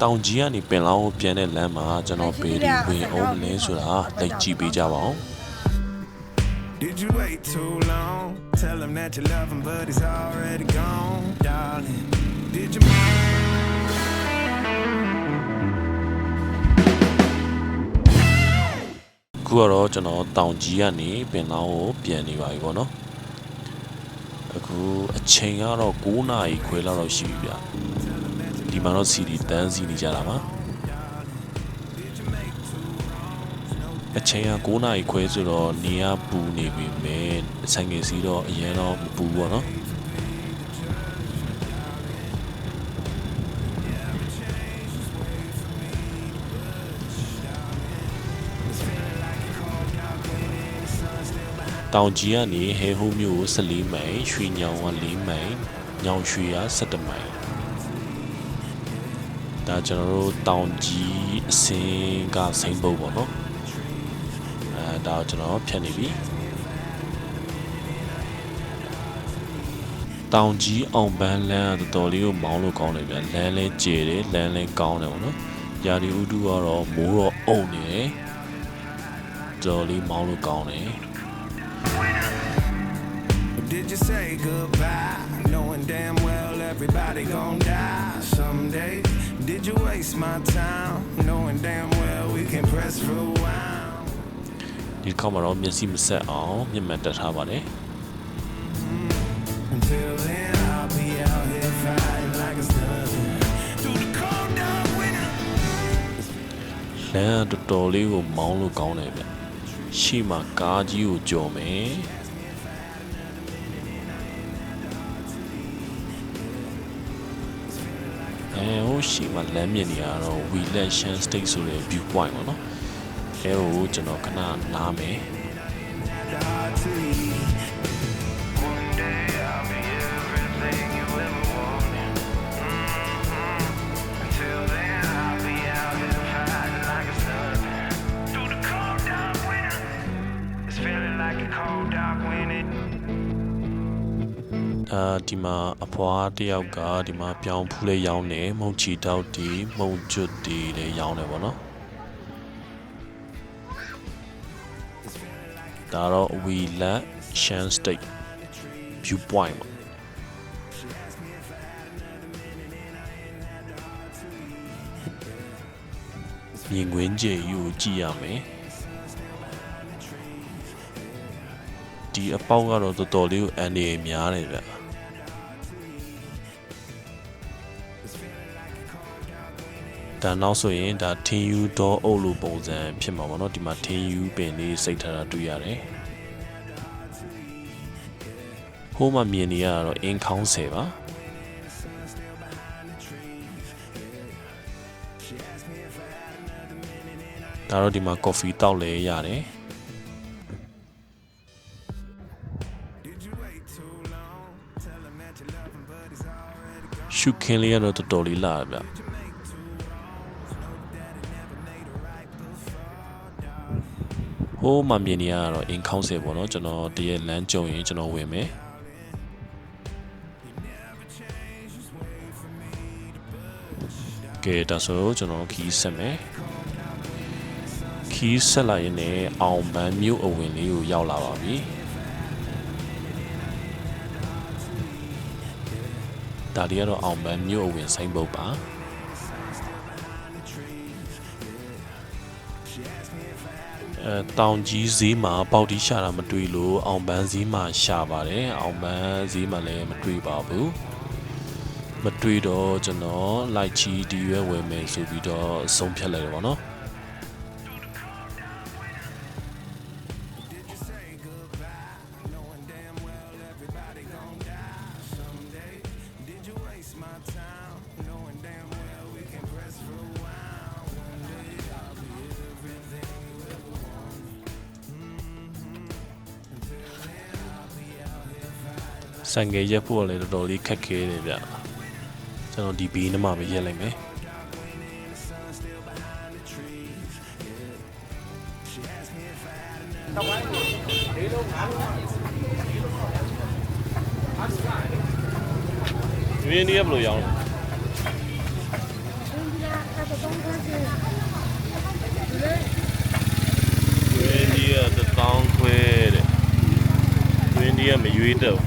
တောင်ကြီးကနေပင်လောင်းကိုပြန်တဲ့လမ်းမှာကျွန်တော်ဘေးဒီဝင်အောင်လဲဆိုတာလိုက်ကြည့်ပေးကြပါအောင် Did you wait too long? Tell him that you love him, but he's already gone, darling. Did you? ခုကတော့ကျွန်တော်တောင်ကြီးကနေပင်လောင်းကိုပြန်နေပါပြီပေါ့နော်အခုအချိန်ကတော့9နာရီခွဲလောက်တော့ရှိပြီဗျဒီမှာတော့စီဒီတန်းစီနေကြတာပါအချိန်က9နာရီခွဲဆိုတော့နေရပူနေပြီမယ်ဆိုင်ငယ်စီတော့အရင်တော့မပူပေါ့နော်တောင်ကြီးကနေဟဲဟိုးမြို့ကို14မိုင်ရွှေညောင်က4မိုင်ညောင်ရွှေက17မိုင်ဒါကျွန်တော်တို့တောင်ကြီးအစင်းကစိမ့်ပုတ်ပေါ့နော်ဒါကျွန်တော်ဖြတ်နေပြီတောင်ကြီးအောင်ပန်းလမ်းတော်တော်လေးကိုမောင်းလို့ကောင်းတယ်ဗျလမ်းလဲကျယ်တယ်လမ်းလဲကောင်းတယ်ပေါ့နော်ရာဒီဥတုကတော့မိုးတော့အုံနေတယ်တော်လေးမောင်းလို့ကောင်းတယ်Did you say goodbye, knowing damn well everybody gon' die someday? Did you waste my time, knowing damn well we can press rewind? ဒီခေါက်မှာတော့မျက်စိမဆက်အောင်မျက်မှန်တက်ထားပါတယ် Until then I'll be out here fighting like it's nothing. Through the cold dark winter. လမ်းတော်တော်လေးကိုမောင်းလို့ကောင်းတယ်ဗျရှေ့မှာကားကြီးကိုကြော်မယ်ဟိုရှိမှလမ်းမြင်နေရတော့ Wheelet Shan State ဆိုတဲ့ view point ပေါ့နော်အဲဟိုကျွန်တော်ခဏနားမယ်ဒီမှာအဖွားတယောက်ကဒီမှာပြောင်းဖူးလေးရောင်းနေမုံချီတောက်တီမုံကျွတ်တီလေးရောင်းနေပေါ့နော်ဒါတော့ Wheelet Shan State view point ပေါ့မြင်ကွင်းကျယူကြည့်ရမယ်ဒီအပေါက်ကတော့တော်တော်လေးကိုအန်ဒီများတယ်ဗျဒါနောက်ဆိုရင်ဒါထင်းယူတော့အုပ်လိုပုံစံဖြစ်မှာပေါ့နော်ဒီမှာထင်းယူပင်လေးစိတ်ထားတာတွေ့ရတယ်ဟိုမှာမြင်နေရတော့အင်းခေါင်းဆယ်ပါဒါတော့ဒီမှာကော်ဖီတောက်လဲရတယ်ရှုခင်းလေးကတော့တော်တော်လေးလာဗျဟိုမှာမြင်နေရတော့အင်ခေါင်းဆယ်ပေါ့နော်ကျွန်တော်တရက်လမ်းကြုံရင်ကျွန်တော်ဝင်မယ်ကဲဒါဆိုကျွန်တော်ခီးဆက်မယ်ခီးဆက်လိုက်ရင်လည်းအောင်ပန်းမြို့အဝင်လေးကိုရောက်လာပါပြီဒါလေးကတော့အောင်ပန်းမြို့အဝင်ဆိုင်ပုတ်ပါတောင်ကြီးဈေးမှာပေါက်တီးရှာတာမတွေ့လို့အောင်ပန်းဈေးမှာရှာပါတယ်အောင်ပန်းဈေးမှာလည်းမတွေ့ပါဘူးမတွေ့တော့ကျွန်တော်လိုက်ချီဒီရွယ်ဝယ်မယ်ဆိုပြီးတော့ဆုံးဖြတ်လိုက်တယ်ပေါ့နော်ဆိုင်ငယ်ရက်ဖို့လည်းတော်တော်လေးခက်ခဲတယ်ဗျကျွန်တော်ဒီဘေးနမှာပဲရက်လိုက်မယ်ဒီနေ့ဘယ်လိုရောင်းလဲ India 1000 ခွဲတဲ့ India မရွေးတော့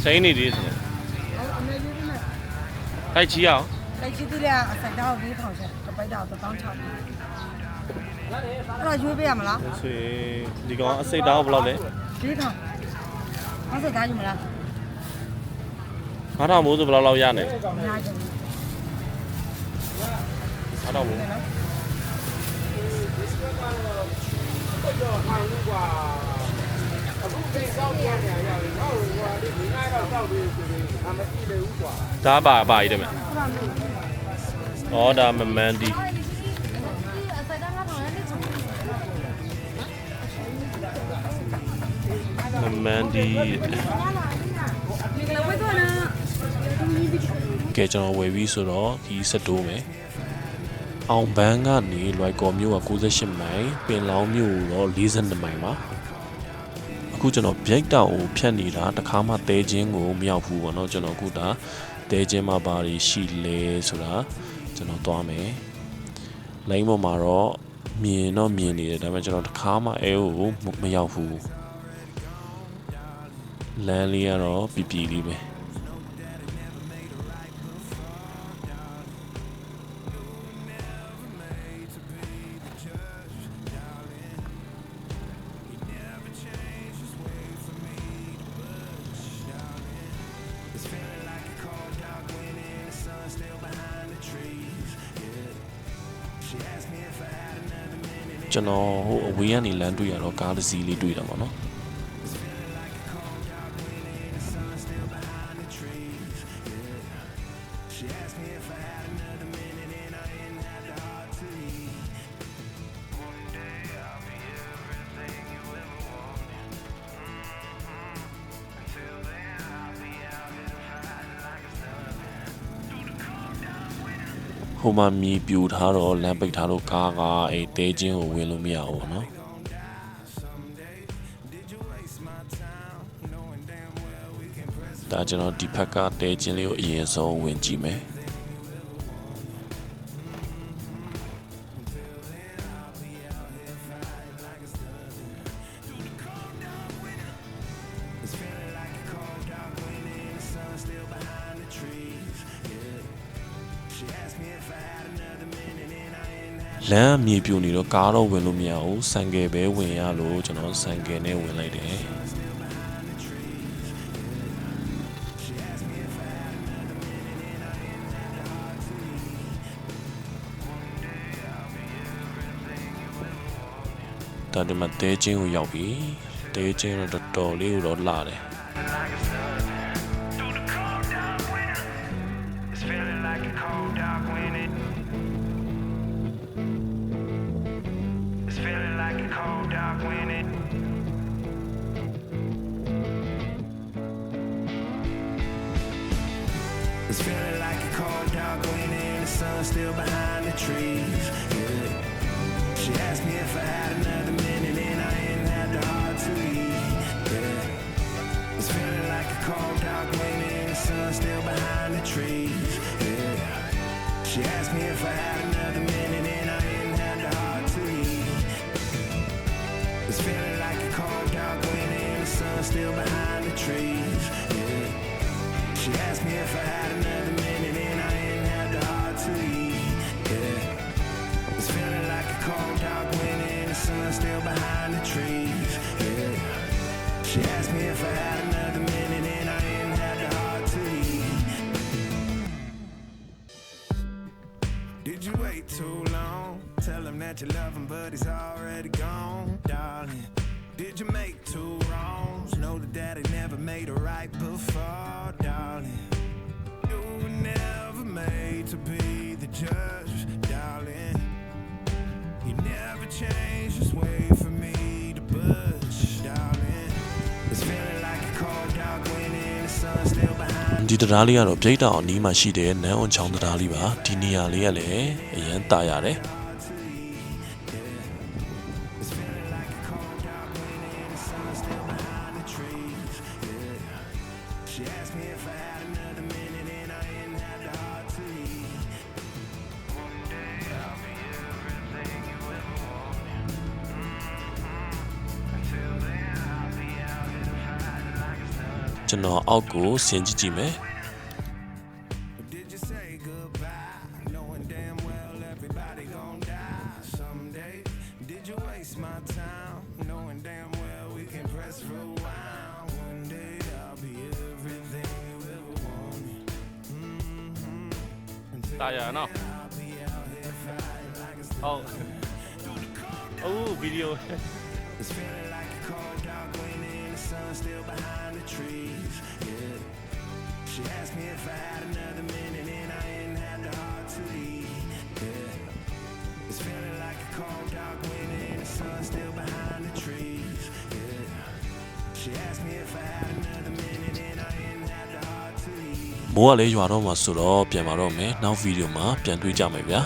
စိမ့်နေသေးတယ်တိုက်ချီအောင် တိုက်ချီသေးတယ်အစိုက်တော့4000ကျပ်တပိုက်တော့16000အဲ့တော့ရွေးပေးရမလား ဆိုရင်ဒီကောင်အစိတ်သားဘယ်လောက်လဲ 4000အဲ့ဒါသားယူမလား 9000မိုးဆိုဘယ်လောက်လောက်ရနိုင် အများကြီး 9000မိုး ဒါပါကြီးတယ်မယ်။ဩဒါမမန်ဒီမမန်ဒီကဲကျွန်တော်ဝယ်ပြီးဆိုတော့ဒီစက်တိုးမယ်။အောင်ဘန်းကနေလွိုက်ကော်မြို့က68မိုင်ပင်လောင်းမြို့တော့42မိုင်ပါ။အခုကျွန်တော်မြိတ်တောင်ကိုဖြတ်နေတာတခါမှတဲချင်းကိုမရောက်ဘူးပေါ့နော်ကျွန်တော်အခုဒါတဲချင်းမှာဘာတွေရှိလဲဆိုတာကျွန်တော်သွားမယ်လိုင်းပေါ်မှာတော့မြင်နေတယ်ဒါပေမဲ့ကျွန်တော်တခါမှအဲကိုမရောက်ဘူးလမ်းလေးကတော့ပြပြလေးပဲကျွန်တော်ဟိုအဝေးကနေလမ်းတွေ့ရတော့ကားတစ်စီးလေးတွေ့တာပေါ့နော်ဟိုမှာမြေပြူထားတော့လမ်းပိတ်ထားလို့ကားကအဲတဲချင်းကိုဝင်လို့မရဘူးเนาะဒါကျွန်တော်ဒီဖက်ကတဲချင်းလေးကိုအရင်ဆုံးဝင်ကြည့်မယ်လမ်းမြေပြိုနေတော့ကားတော့ဝင်လို့မရဘူးဆိုင်ကယ်ပဲဝင်ရလို့ကျွန်တော်ဆိုင်ကယ်နဲ့ဝင်လိုက်တယ်ဒါဒီမှာတဲချင်းကိုရောက်ပြီတဲချင်းတော့တော်တော်လေးကိုတော့လာတယ်It's feeling like a cold dark wind and the sun still behind the trees. Yeah. She asked me if I had another minute and I ain't had the heart to leave. Yeah. It's feeling like a cold dark wind and the sun still behind the trees. Yeah. She asked me if I had another minute and I ain't had the heart to leave. It's feeling like a cold dark wind and the sun still behind the trees. Yeah. She asked me if I had another minute and I ain't had the heart to leave. Yeah. It's feeling like a cold dark wind and the sun still behind the trees. Yeah. She asked me if I had another minute and I ain't had the heart to leave. Did you wait too long? Tell him that you love him but he's already gone, darling. Did you make two wrongs? Know that daddy never made a right before, darling. You were never made to be the judge, darling. You never changed, just wait for me to budge, darling. It's feeling like a cold dark wind and the sun still behind. ဒီတရားလေးကတော့မြိတ်တောင်အနီးမှာရှိတဲ့နန်းအောင်ချောင်းတရားလေးပါဒီနေရာလေးကလည်းအရန်တာရတယ် ကျွန်တော်အောက်ကိုဆင်းကြည့်ကြည့်မယ် Did you say goodbye? Knowing damn well everybody gon' die someday. Did you waste my time? Knowing damn well we can press rewind. One day I'll be everything you ever wanted. Until တာယာနော် I'll be out here fighting like it's ဟုတ်အိုးဗီဒီယို It's feeling like a cold dark winter and the sun still behind the trees. Yeah. She asked me if I had another minute and I didn't have the heart to leave. Yeah. It's feeling like a cold dark winter and the sun still behind the trees. Yeah. She asked me if I had another minute and I didn't have the heart to leave. မိုးကလည်းရွာတော့မှာဆိုတော့ပြန်มาတော့မယ်နောက်ဗီဒီယိုမှာပြန်တွေ့ကြမယ်ဗျာ